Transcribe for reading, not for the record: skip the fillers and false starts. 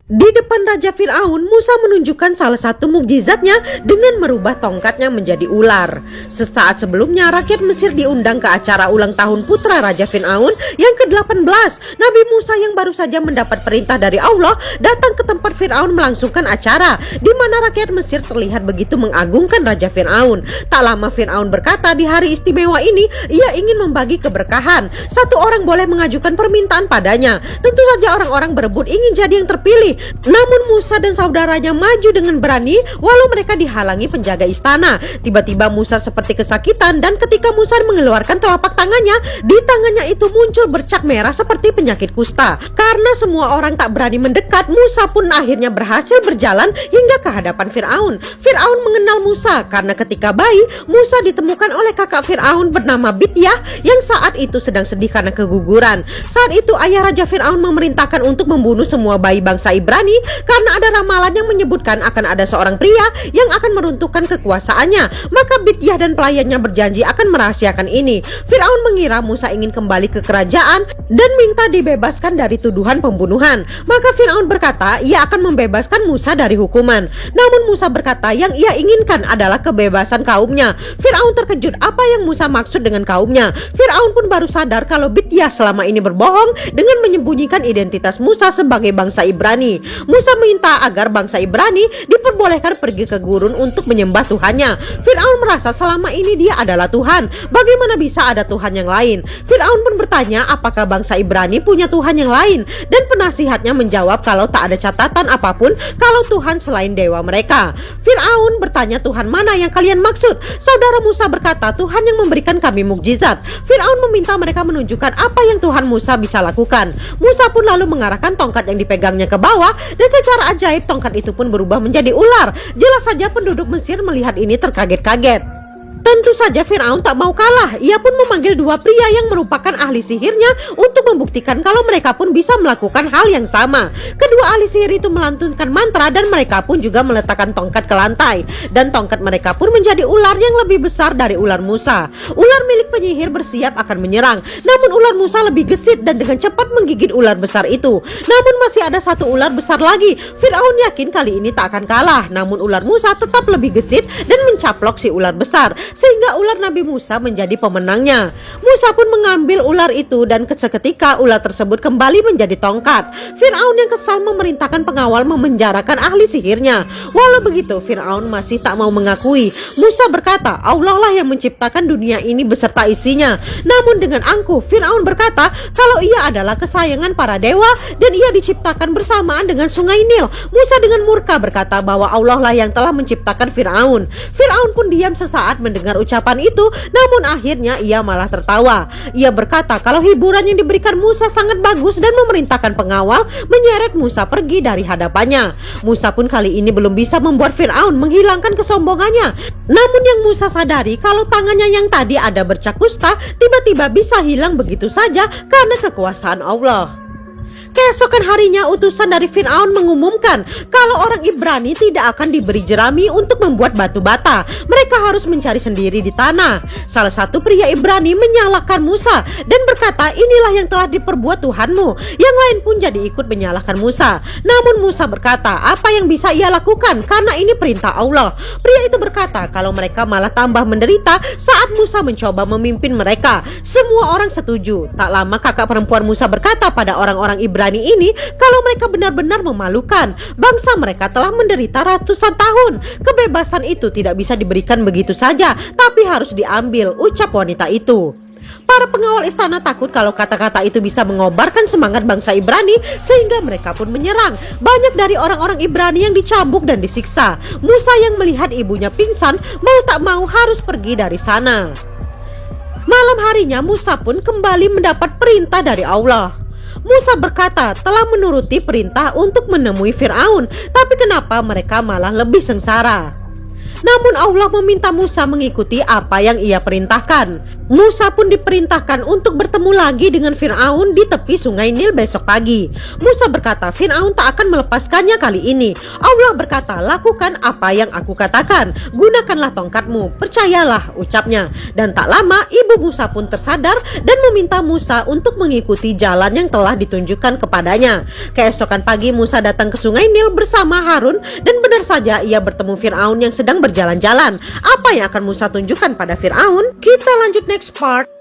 Di depan Raja Fir'aun, Musa menunjukkan salah satu mukjizatnya dengan merubah tongkatnya menjadi ular. Sesaat sebelumnya, rakyat Mesir diundang ke acara ulang tahun putra Raja Fir'aun yang ke-18. Nabi Musa yang baru saja mendapat perintah dari Allah datang ke tempat Fir'aun melangsungkan acara, di mana rakyat Mesir terlihat begitu mengagungkan Raja Fir'aun. Tak lama Fir'aun berkata di hari istimewa ini, ia ingin membagi keberkahan. Satu orang boleh mengajukan permintaan padanya. Tentu saja orang-orang berebut ingin jadi yang terpilih. Namun Musa dan saudaranya maju dengan berani walau mereka dihalangi penjaga istana. Tiba-tiba Musa seperti kesakitan dan ketika Musa mengeluarkan telapak tangannya, di tangannya itu muncul bercak merah seperti penyakit kusta. Karena semua orang tak berani mendekat, Musa pun akhirnya berhasil berjalan hingga ke hadapan Fir'aun. Fir'aun mengenal Musa karena ketika bayi, Musa ditemukan oleh kakak Fir'aun bernama Bityah yang saat itu sedang sedih karena keguguran. Saat itu ayah Raja Fir'aun memerintahkan untuk membunuh semua bayi bangsa Ibrani karena ada ramalan yang menyebutkan akan ada seorang pria yang akan meruntuhkan kekuasaannya. Maka Bityah dan pelayannya berjanji akan merahasiakan ini. Fir'aun mengira Musa ingin kembali ke kerajaan dan minta dibebaskan dari tuduhan pembunuhan. Maka Fir'aun berkata ia akan membebaskan Musa dari hukuman. Namun Musa berkata yang ia inginkan adalah kebebasan kaumnya. Fir'aun terkejut apa yang Musa maksud dengan kaumnya. Fir'aun pun baru sadar kalau Bityah selama ini berbohong dengan menyembunyikan identitas Musa sebagai bangsa Ibrani. Musa minta agar bangsa Ibrani diperbolehkan pergi ke gurun untuk menyembah Tuhannya. Fir'aun merasa selama ini dia adalah Tuhan. Bagaimana bisa ada Tuhan yang lain? Fir'aun pun bertanya apakah bangsa Ibrani punya Tuhan yang lain. Dan penasihatnya menjawab kalau tak ada catatan apapun kalau Tuhan selain dewa mereka. Fir'aun bertanya Tuhan mana yang kalian maksud? Saudara Musa berkata Tuhan yang memberikan kami mukjizat. Fir'aun meminta mereka menunjukkan apa yang Tuhan Musa bisa lakukan. Musa pun lalu mengarahkan tongkat yang dipegangnya ke bawah dan secara ajaib tongkat itu pun berubah menjadi ular. Jelas saja penduduk Mesir melihat ini terkaget-kaget. Tentu saja Fir'aun tak mau kalah. Ia pun memanggil dua pria yang merupakan ahli sihirnya untuk membuktikan kalau mereka pun bisa melakukan hal yang sama. Kedua ahli sihir itu melantunkan mantra dan mereka pun juga meletakkan tongkat ke lantai. Dan tongkat mereka pun menjadi ular yang lebih besar dari ular Musa. Ular milik penyihir bersiap akan menyerang. Namun ular Musa lebih gesit dan dengan cepat menggigit ular besar itu. Namun masih ada satu ular besar lagi. Fir'aun yakin kali ini tak akan kalah. Namun ular Musa tetap lebih gesit dan mencaplok si ular besar, sehingga ular Nabi Musa menjadi pemenangnya. Musa pun mengambil ular itu dan seketika ular tersebut kembali menjadi tongkat. Fir'aun yang kesal memerintahkan pengawal memenjarakan ahli sihirnya. Walau begitu Fir'aun masih tak mau mengakui. Musa berkata Allah lah yang menciptakan dunia ini beserta isinya. Namun dengan angkuh Fir'aun berkata kalau ia adalah kesayangan para dewa dan ia diciptakan bersamaan dengan sungai Nil. Musa dengan murka berkata bahwa Allah lah yang telah menciptakan Fir'aun. Fir'aun pun diam sesaat mendengar ucapan itu, namun akhirnya ia malah tertawa. Ia berkata kalau hiburan yang diberikan Musa sangat bagus dan memerintahkan pengawal menyeret Musa pergi dari hadapannya. Musa pun kali ini belum bisa membuat Fir'aun menghilangkan kesombongannya. Namun yang Musa sadari kalau tangannya yang tadi ada bercak kusta tiba-tiba bisa hilang begitu saja karena kekuasaan Allah. Keesokan harinya utusan dari Fir'aun mengumumkan kalau orang Ibrani tidak akan diberi jerami untuk membuat batu bata. Mereka harus mencari sendiri di tanah. Salah satu pria Ibrani menyalahkan Musa dan berkata inilah yang telah diperbuat Tuhanmu. Yang lain pun jadi ikut menyalahkan Musa. Namun Musa berkata apa yang bisa ia lakukan karena ini perintah Allah. Pria itu berkata kalau mereka malah tambah menderita saat Musa mencoba memimpin mereka. Semua orang setuju. Tak lama kakak perempuan Musa berkata pada orang-orang Ibrani ini kalau mereka benar-benar memalukan. Bangsa mereka telah menderita ratusan tahun. Kebebasan itu tidak bisa diberikan begitu saja, tapi harus diambil, ucap wanita itu. Para pengawal istana takut kalau kata-kata itu bisa mengobarkan semangat bangsa Ibrani sehingga mereka pun menyerang. Banyak dari orang-orang Ibrani yang dicambuk dan disiksa. Musa yang melihat ibunya pingsan mau tak mau harus pergi dari sana. Malam harinya Musa pun kembali mendapat perintah dari Allah. Musa berkata telah menuruti perintah untuk menemui Fir'aun, tapi kenapa mereka malah lebih sengsara? Namun Allah meminta Musa mengikuti apa yang ia perintahkan. Musa pun diperintahkan untuk bertemu lagi dengan Fir'aun di tepi sungai Nil besok pagi. Musa berkata, Fir'aun tak akan melepaskannya kali ini. Allah berkata, lakukan apa yang aku katakan. Gunakanlah tongkatmu, percayalah, ucapnya. Dan tak lama ibu Musa pun tersadar dan meminta Musa untuk mengikuti jalan yang telah ditunjukkan kepadanya. Keesokan pagi Musa datang ke sungai Nil bersama Harun dan benar saja ia bertemu Fir'aun yang sedang berjalan-jalan. Apa yang akan Musa tunjukkan pada Fir'aun? Kita lanjut next part.